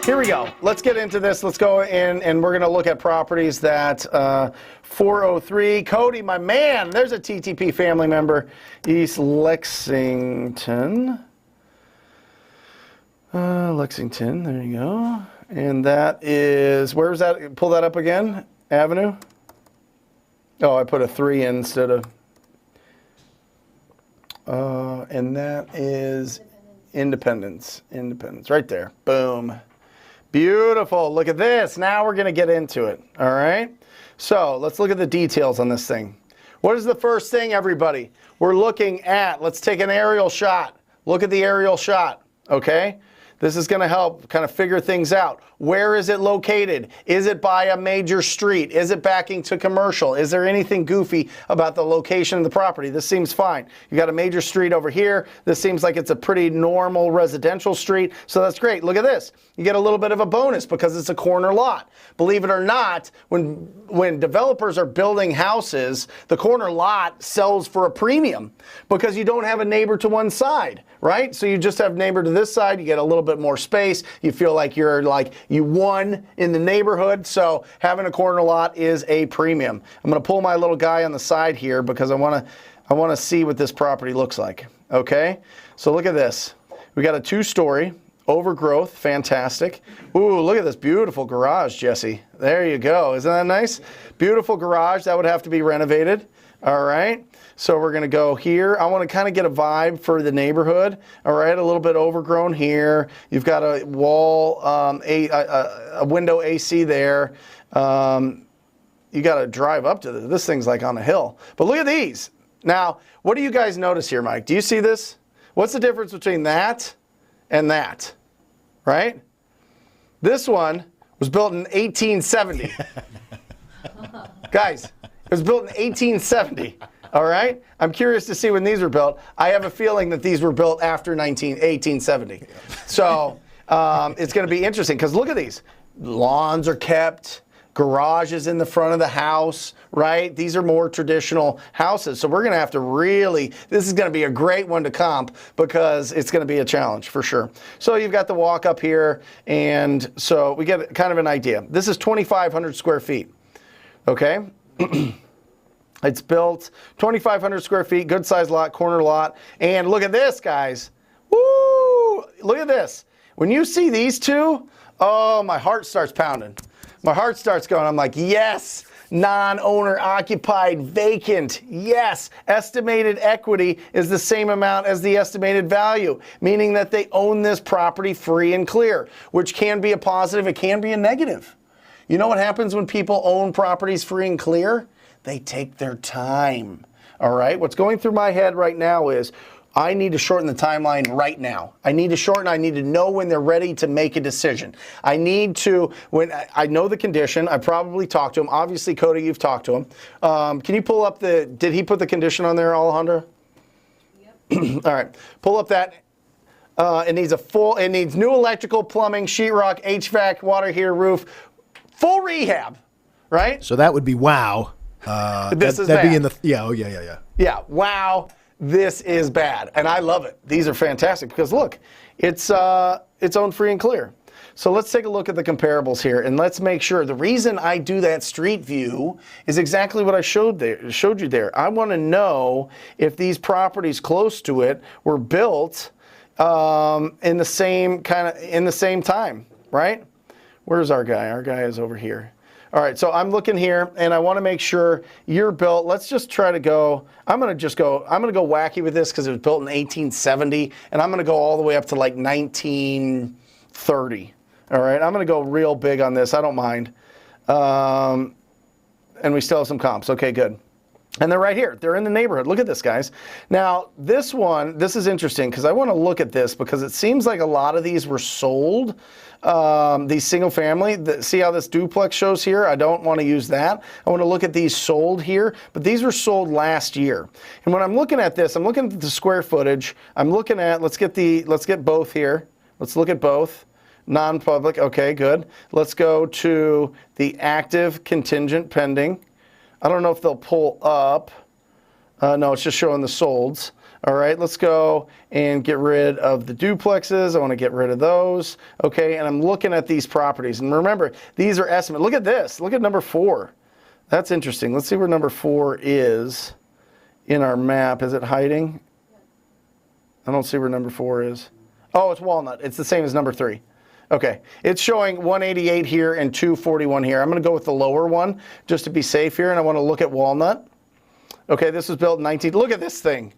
Here we go. Let's get into this. Let's go in, and we're going to look at properties that 403. Cody, my man, there's a TTP family member. East Lexington. Lexington, there you go. And that is, where's that? Pull that up again. Avenue. Oh, I put a 3 in instead of. And that is Independence. Independence, right there. Boom. Beautiful. Look at this. Now we're going to get into it. All right. So let's look at the details on this thing. What is the first thing, everybody? We're looking at, let's take an aerial shot. Look at the aerial shot. Okay. This is going to help kind of figure things out. Where is it located? Is it by a major street? Is it backing to commercial? Is there anything goofy about the location of the property? This seems fine. You got a major street over here. This seems like it's a pretty normal residential street. So that's great. Look at this. You get a little bit of a bonus because it's a corner lot. Believe it or not, when developers are building houses, the corner lot sells for a premium because you don't have a neighbor to one side, right? So you just have neighbor to this side. You get a little bit more space. You feel like you won in the neighborhood. So having a corner lot is a premium. I'm going to pull my little guy on the side here because I want to see what this property looks like. Okay. So look at this. We got a 2-story. Overgrowth, fantastic. Ooh, look at this beautiful garage, Jesse. There you go. Isn't that nice? Beautiful garage. That would have to be renovated. All right. So we're going to go here. I want to kind of get a vibe for the neighborhood. All right. A little bit overgrown here. You've got a wall, a window AC there. You got to drive up to this. This thing's like on a hill. But look at these. Now, what do you guys notice here, Mike? Do you see this? What's the difference between that and that, right? This one was built in 1870. Guys, it was built in 1870, all right? I'm curious to see when these were built. I have a feeling that these were built after 1870. So it's going to be interesting because look at these. Lawns are kept. Garages in the front of the house, right? These are more traditional houses. So we're going to have to really, this is going to be a great one to comp because it's going to be a challenge for sure. So you've got the walk up here. And so we get kind of an idea. This is 2,500 square feet. Okay. It's built 2,500 square feet, good size lot, corner lot. And look at this, guys. Woo! Look at this. When you see these two, oh, my heart starts pounding. My heart starts going. I'm like, yes, non-owner occupied, vacant. Yes, estimated equity is the same amount as the estimated value, meaning that they own this property free and clear, which can be a positive. It can be a negative. You know what happens when people own properties free and clear? They take their time. All right. What's going through my head right now is I need to shorten the timeline right now. I need to know when they're ready to make a decision. I need to, when I know the condition, I probably talked to him. Obviously, Cody, you've talked to him. Can you pull up did he put the condition on there, Alejandro? Yep. All right. Pull up that. It needs new electrical, plumbing, sheetrock, HVAC, water heater, roof, full rehab, right? So that would be wow. That'd be in the, yeah. Yeah, wow. This is bad, and I love it. These are fantastic because look, it's owned free and clear. So let's take a look at the comparables here, and let's make sure. The reason I do that street view is exactly what I showed you there. I want to know if these properties close to it were built in the same time, right? Where's our guy? Our guy is over here. All right, so I'm looking here, and I want to make sure you're built. Let's just try to go. I'm going to go wacky with this because it was built in 1870, and I'm going to go all the way up to like 1930. All right, I'm going to go real big on this. I don't mind. And we still have some comps. Okay, good. And they're right here. They're in the neighborhood. Look at this, guys. Now, this is interesting because I want to look at this because it seems like a lot of these were sold. These single family, see how this duplex shows here? I don't want to use that. I want to look at these sold here, but these were sold last year. And when I'm looking at this, I'm looking at the square footage. I'm looking at, let's get both here. Let's look at both. Non-public, okay, good. Let's go to the active contingent pending. I don't know if they'll pull up. No, it's just showing the solds. All right, let's go and get rid of the duplexes. I want to get rid of those. Okay, and I'm looking at these properties. And remember, these are estimates. Look at this. Look at number 4. That's interesting. Let's see where number 4 is in our map. Is it hiding? I don't see where number 4 is. Oh, it's Walnut. It's the same as number 3. Okay, it's showing 188 here and 241 here. I'm going to go with the lower one just to be safe here, and I want to look at Walnut. Okay, this was built in 19. Look at this thing. Nice.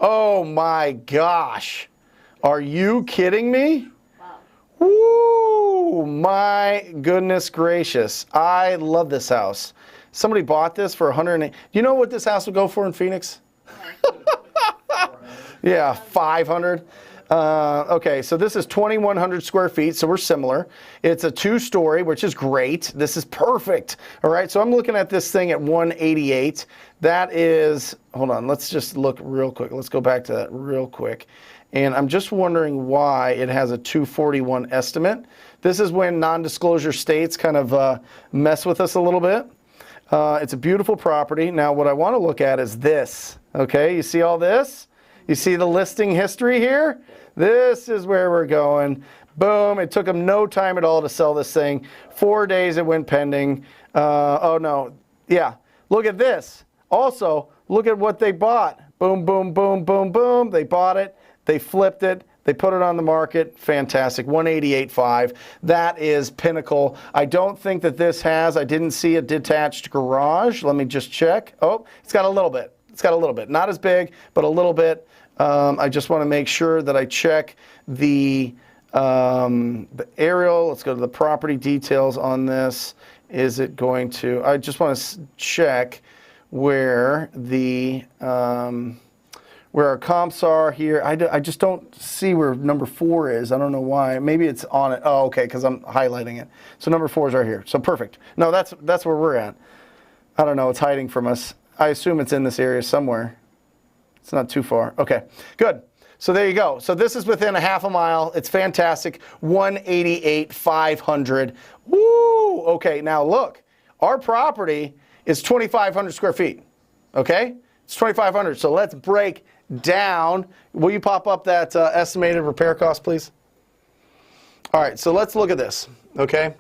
Oh my gosh. Are you kidding me? Wow. Woo! My goodness gracious. I love this house. Somebody bought this for 108. Do you know what this house would go for in Phoenix? Yeah, 500. Okay, so this is 2,100 square feet, so we're similar. It's a 2-story, which is great. This is perfect. All right, so I'm looking at this thing at 188. That is, hold on, let's just look real quick. Let's go back to that real quick. And I'm just wondering why it has a 241 estimate. This is when non-disclosure states kind of mess with us a little bit. It's a beautiful property. Now, what I want to look at is this. Okay, you see all this? You see the listing history here? This is where we're going. Boom. It took them no time at all to sell this thing. 4 days it went pending. Oh, no. Yeah. Look at this. Also, look at what they bought. Boom, boom, boom, boom, boom. They bought it. They flipped it. They put it on the market. Fantastic. 188.5. That is pinnacle. I don't think that this has, I didn't see a detached garage. Let me just check. Oh, it's got a little bit. It's got a little bit. Not as big, but a little bit. I just want to make sure that I check the aerial. Let's go to the property details on this. Is it going to, I just want to check where the, where our comps are here. I just don't see where number 4 is. I don't know why. Maybe it's on it. Oh, okay, because I'm highlighting it. So number 4 is right here. So perfect. No, that's where we're at. I don't know. It's hiding from us. I assume it's in this area somewhere. It's not too far. Okay, good. So there you go. So this is within a half a mile. It's fantastic. 188,500. Woo! Okay, now look. Our property is 2,500 square feet. Okay? It's 2,500. So let's break down. Will you pop up that estimated repair cost, please? All right, so let's look at this. Okay?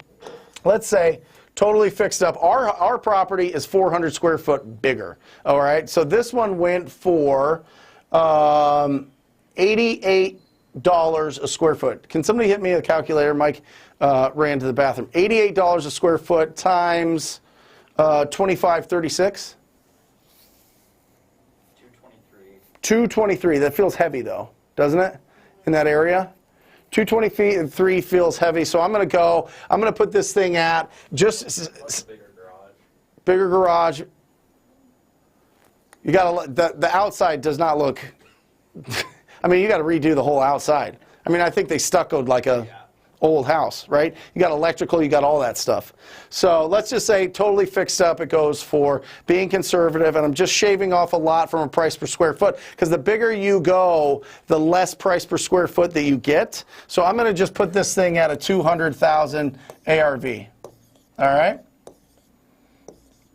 Let's say totally fixed up. Our property is 400 square foot bigger. All right, so this one went for $88 a square foot. Can somebody hit me a calculator? Mike ran to the bathroom. $88 a square foot times 2536. 223. That feels heavy though, doesn't it? In that area. 223 feels heavy, so I'm going to put this thing at just bigger garage. You got to, the outside does not look, I mean, you got to redo the whole outside. I mean, I think they stuccoed like a old house, right? You got electrical, you got all that stuff. So let's just say totally fixed up, it goes for being conservative, and I'm just shaving off a lot from a price per square foot, because the bigger you go, the less price per square foot that you get. So I'm going to just put this thing at a 200,000 ARV. All right?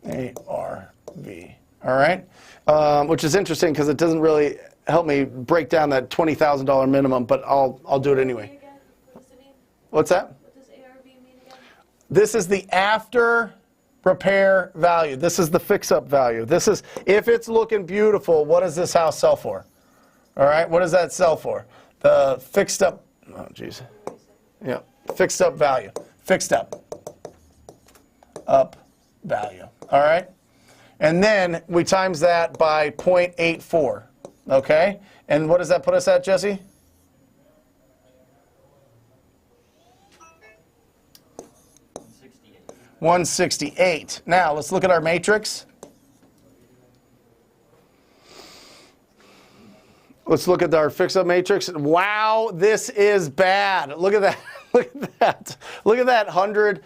ARV. All right? Which is interesting because it doesn't really help me break down that $20,000 minimum, but I'll do it anyway. What's that? What does ARV mean again? This is the after repair value. This is the fix-up value. This is, if it's looking beautiful, what does this house sell for? All right, what does that sell for? The fixed up, oh geez. Yeah, fixed up value. Fixed up value. All right? And then we times that by 0.84. Okay? And what does that put us at, Jesse? 168. Now, let's look at our matrix. Let's look at our fix-up matrix. Wow, this is bad. Look at that. Look at that. Look at that 100.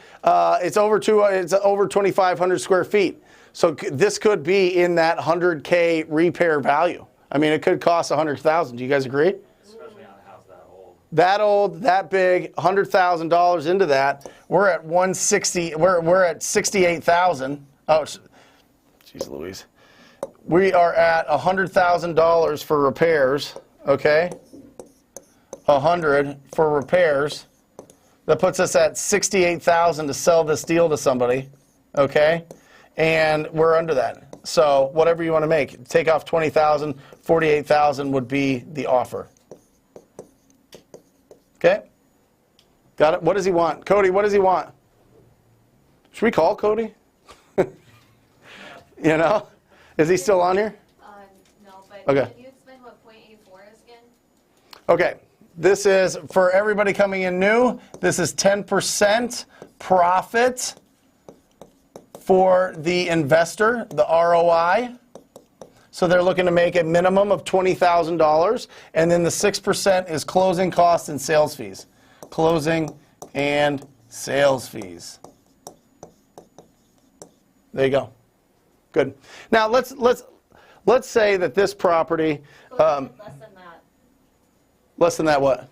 It's over 2,500 square feet. So this could be in that 100K repair value. I mean, it could cost 100,000. Do you guys agree? That old, that big, $100,000 into that. We're at 160. We're at 68,000. Oh, geez, Louise. We are at $100,000 for repairs, okay? 100 for repairs. That puts us at $68,000 to sell this deal to somebody, okay? And we're under that. So whatever you want to make, take off $20,000, $48,000 would be the offer. Okay? Got it? What does he want? Cody, what does he want? Should we call Cody? You know? Is he still on here? No, but Okay. can you explain what .84 is again? Okay. This is, for everybody coming in new, this is 10% profit for the investor, the ROI. So they're looking to make a minimum of $20,000. And then the 6% is closing costs and sales fees. Closing and sales fees. There you go. Good. Now let's say that this property, Less than that. less than that what?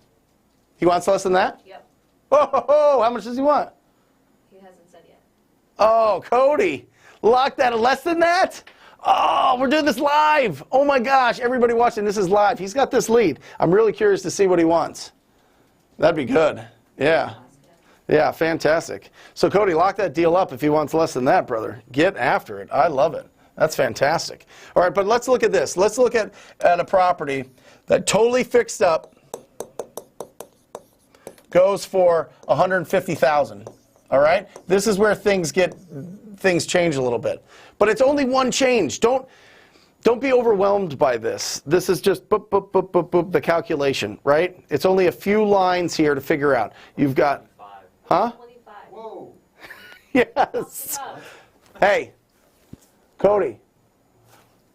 He wants less than that? Yep. Oh, how much does he want? He hasn't said yet. Oh, Cody, lock that at less than that? Oh, we're doing this live. Oh my gosh, everybody watching, this is live. He's got this lead. I'm really curious to see what he wants. That'd be good. Yeah. Yeah, fantastic. So Cody, lock that deal up if he wants less than that, brother. Get after it. I love it. That's fantastic. All right, but let's look at this. Let's look at a property that totally fixed up, goes for $150,000. All right? This is where things change a little bit. But it's only one change. Don't be overwhelmed by this. This is just boop, boop, boop, boop, boop, the calculation, right? It's only a few lines here to figure out. You've got, huh? 25. Whoa. Yes. Hey, Cody,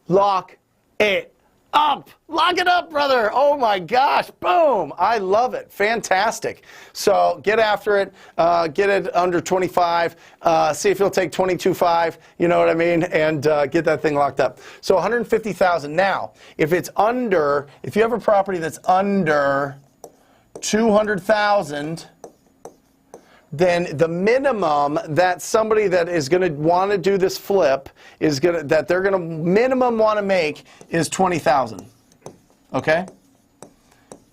lock it up. Lock it up, brother. Oh my gosh. Boom. I love it. Fantastic. So get after it. Get it under 25. See if you'll take 22.5. You know what I mean? And get that thing locked up. So 150,000. Now, if you have a property that's under 200,000, then the minimum that somebody that is going to want to do this flip that they're going to minimum want to make is 20,000. Okay?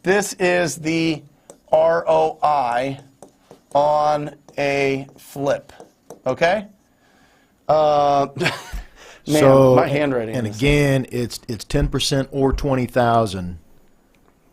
This is the ROI on a flip. Okay? Man, So, my handwriting. And is- again, it's 10% or 20,000.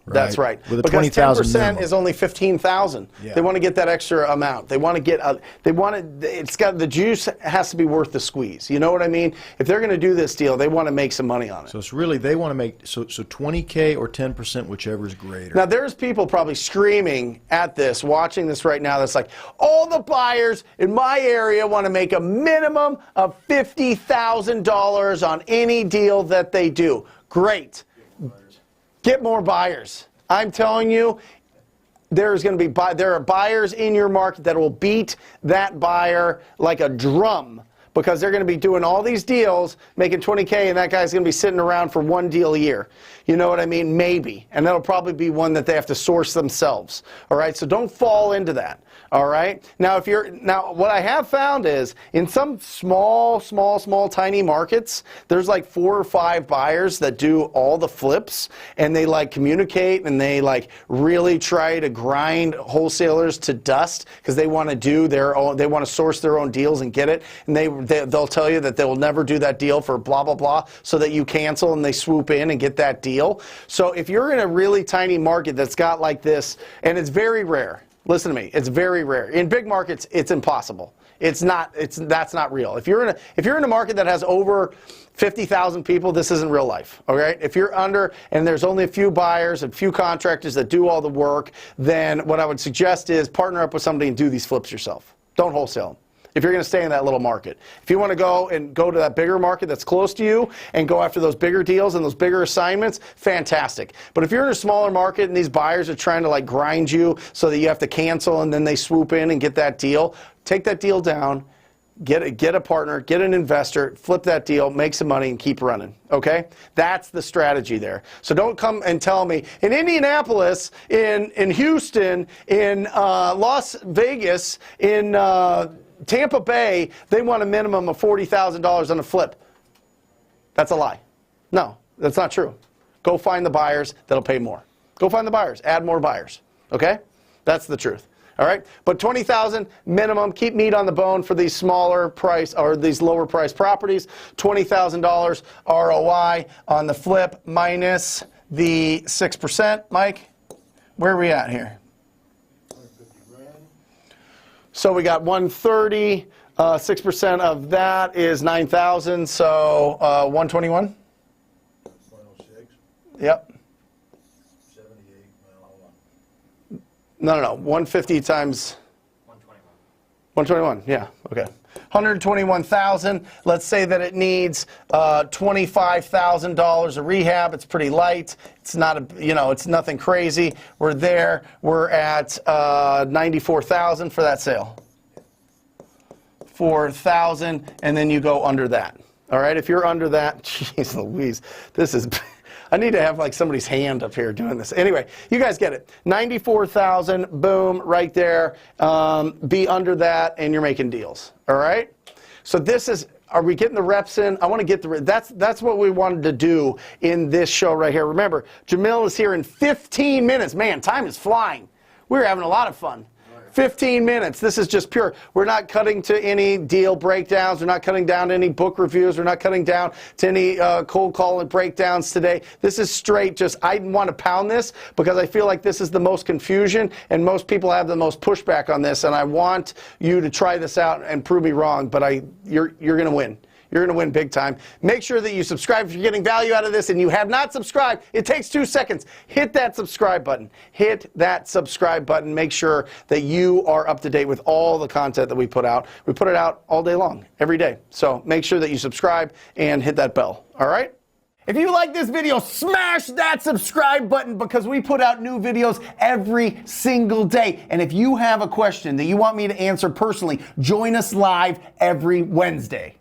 That's right. With a Because 20,000 10% minimum. is only 15,000. Yeah. They want to get that extra amount. They want to get. The juice has to be worth the squeeze. You know what I mean? If they're going to do this deal, they want to make some money on it. So it's really, they want to make, so 20K or 10%, whichever is greater. Now, there's people probably screaming at this, watching this right now, that's like, all the buyers in my area want to make a minimum of $50,000 on any deal that they do. Great. Get more buyers. I'm telling you, there are buyers in your market that will beat that buyer like a drum, because they're going to be doing all these deals, making 20K, and that guy's going to be sitting around for one deal a year. You know what I mean? Maybe. And that'll probably be one that they have to source themselves. All right? So don't fall into that. All right? Now, what I have found is in some small, tiny markets, there's like 4 or 5 buyers that do all the flips, and they like communicate, and they like really try to grind wholesalers to dust, because they want to do their own, they want to source their own deals and get it. And they'll tell you that they will never do that deal for blah, blah, blah, so that you cancel and they swoop in and get that deal. So if you're in a really tiny market that's got like this, and it's very rare. Listen to me, it's very rare. In big markets, it's impossible. That's not real. If you're in a market that has over 50,000 people, this isn't real life. All right? If you're under and there's only a few buyers and few contractors that do all the work, then what I would suggest is partner up with somebody and do these flips yourself. Don't wholesale them. If you're going to stay in that little market. If you want to go to that bigger market that's close to you and go after those bigger deals and those bigger assignments, fantastic. But if you're in a smaller market and these buyers are trying to like grind you so that you have to cancel and then they swoop in and get that deal, take that deal down, get a partner, get an investor, flip that deal, make some money, and keep running. Okay? That's the strategy there. So don't come and tell me in Indianapolis, in Houston, in Las Vegas, in Tampa Bay, they want a minimum of $40,000 on a flip. That's a lie. No, that's not true. Go find the buyers that'll pay more. Go find the buyers. Add more buyers. Okay? That's the truth. All right? But $20,000 minimum. Keep meat on the bone for these smaller price or these lower price properties. $20,000 ROI on the flip minus the 6%. Mike, where are we at here? So we got 130. 6% of that is 9,000. So 121. 106, Yep. 78, well, hold on. No. 150 times 121. Yeah. Okay. 121,000. Let's say that it needs $25,000 of rehab. It's pretty light. It's not it's nothing crazy. We're there. We're at 94,000 for that sale. 4,000, and then you go under that. All right. If you're under that, jeez Louise, this is. I need to have like somebody's hand up here doing this. Anyway, you guys get it. 94,000, boom, right there. Be under that, and you're making deals. All right. So this is. Are we getting the reps in? I want to get the. That's what we wanted to do in this show right here. Remember, Jamil is here in 15 minutes. Man, time is flying. We're having a lot of fun. 15 minutes. This is just pure. We're not cutting to any deal breakdowns. We're not cutting down to any book reviews. We're not cutting down to any cold call and breakdowns today. This is straight just, I want to pound this because I feel like this is the most confusion and most people have the most pushback on this, and I want you to try this out and prove me wrong, but you're going to win. You're going to win big time. Make sure that you subscribe if you're getting value out of this and you have not subscribed. It takes 2 seconds. Hit that subscribe button. Hit that subscribe button. Make sure that you are up to date with all the content that we put out. We put it out all day long, every day. So make sure that you subscribe and hit that bell. All right? If you like this video, smash that subscribe button because we put out new videos every single day. And if you have a question that you want me to answer personally, join us live every Wednesday.